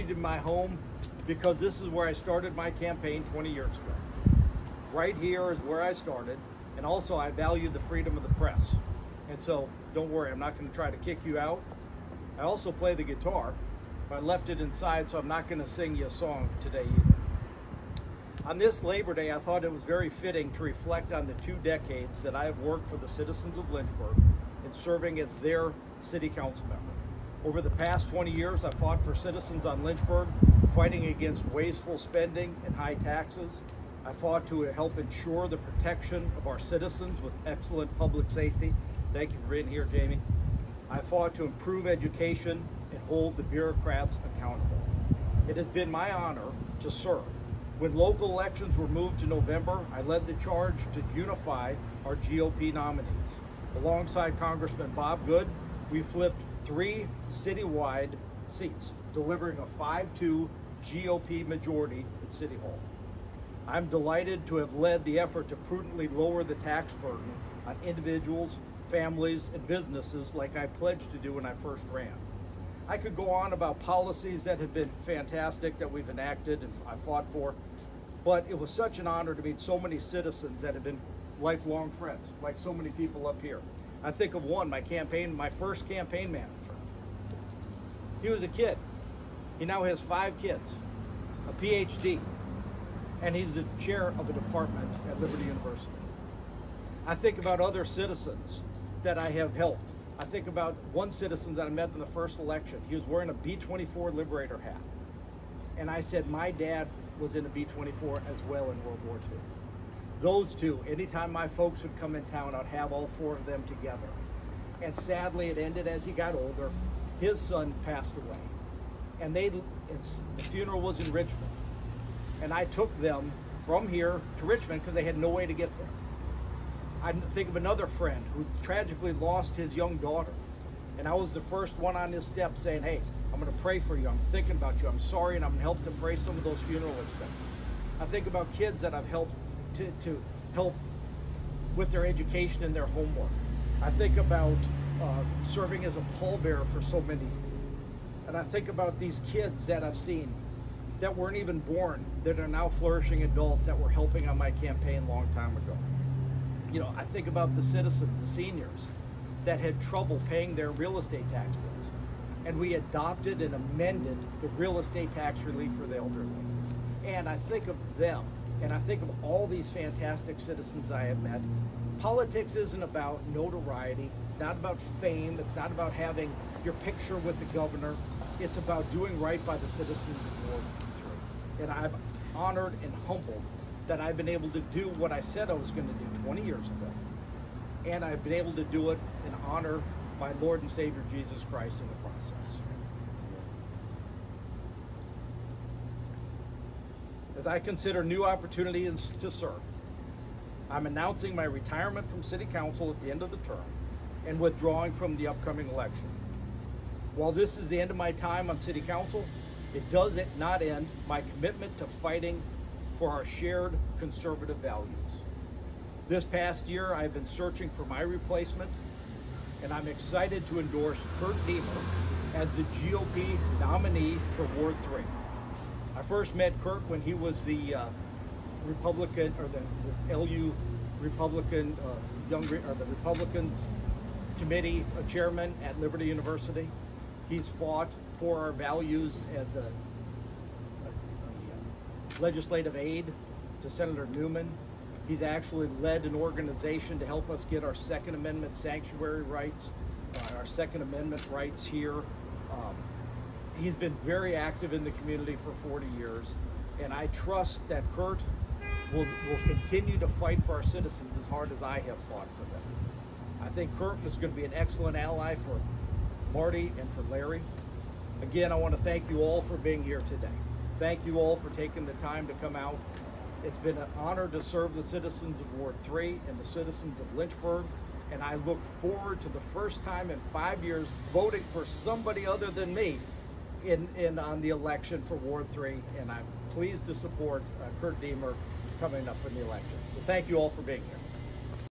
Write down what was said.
seated in my home because this is where I started my campaign 20 years ago. Right here is where I started, and also I value the freedom of the press. And so don't worry, I'm not going to try to kick you out. I also play the guitar, but I left it inside, so I'm not going to sing you a song today either. On this Labor Day, I thought it was very fitting to reflect on the 2 decades that I have worked for the citizens of Lynchburg in serving as their city council member. Over the past 20 years, I fought for citizens on Lynchburg, fighting against wasteful spending and high taxes. I fought to help ensure the protection of our citizens with excellent public safety. Thank you for being here, Jamie. I fought to improve education and hold the bureaucrats accountable. It has been my honor to serve. When local elections were moved to November, I led the charge to unify our GOP nominees. Alongside Congressman Bob Good, we flipped 3 citywide seats, delivering a 5-2 GOP majority at City Hall. I'm delighted to have led the effort to prudently lower the tax burden on individuals, families, and businesses like I pledged to do when I first ran. I could go on about policies that have been fantastic that we've enacted and I fought for, but it was such an honor to meet so many citizens that have been lifelong friends, like so many people up here. I think of one, my first campaign manager. He was a kid. He now has 5 kids, a PhD, and he's the chair of a department at Liberty University. I think about other citizens that I have helped. I think about one citizen that I met in the first election. He was wearing a B-24 Liberator hat. And I said, my dad was in a B-24 as well in World War II. Those 2, anytime my folks would come in town, I'd have all 4 of them together. And sadly, it ended as he got older. His son passed away. And the funeral was in Richmond. And I took them from here to Richmond because they had no way to get there. I think of another friend who tragically lost his young daughter. And I was the first one on his step saying, hey, I'm going to pray for you. I'm thinking about you. I'm sorry, and I'm going to help defray some of those funeral expenses. I think about kids that I've helped to help with their education and their homework. I think about serving as a pallbearer for so many. And I think about these kids that I've seen that weren't even born, that are now flourishing adults that were helping on my campaign a long time ago. You know, I think about the citizens, the seniors, that had trouble paying their real estate tax bills. And we adopted and amended the real estate tax relief for the elderly. And I think of them, and I think of all these fantastic citizens I have met. Politics isn't about notoriety. It's not about fame. It's not about having your picture with the governor. It's about doing right by the citizens of Ward 3. And I'm honored and humbled that I've been able to do what I said I was going to do 20 years ago. And I've been able to do it and honor my Lord and Savior Jesus Christ in the process. As I consider new opportunities to serve, I'm announcing my retirement from City Council at the end of the term and withdrawing from the upcoming election. While this is the end of my time on City Council, it does not end my commitment to fighting for our shared conservative values. This past year, I've been searching for my replacement, and I'm excited to endorse Kurt Deemer as the GOP nominee for Ward 3. I first met Kurt when he was the Republican, or the LU Republican, the Republicans Committee chairman at Liberty University. He's fought for our values as a legislative aide to Senator Newman. He's actually led an organization to help us get our Second Amendment sanctuary rights, our Second Amendment rights here. He's been very active in the community for 40 years, and I trust that Kurt will continue to fight for our citizens as hard as I have fought for them. I think Kurt is going to be an excellent ally for Marty and for Larry. Again, I want to thank you all for being here today. Thank you all for taking the time to come out. It's been an honor to serve the citizens of Ward 3 and the citizens of Lynchburg, and I look forward to the first time in 5 years voting for somebody other than me on the election for Ward 3, and I'm pleased to support Kurt Deemer coming up in the election. So thank you all for being here.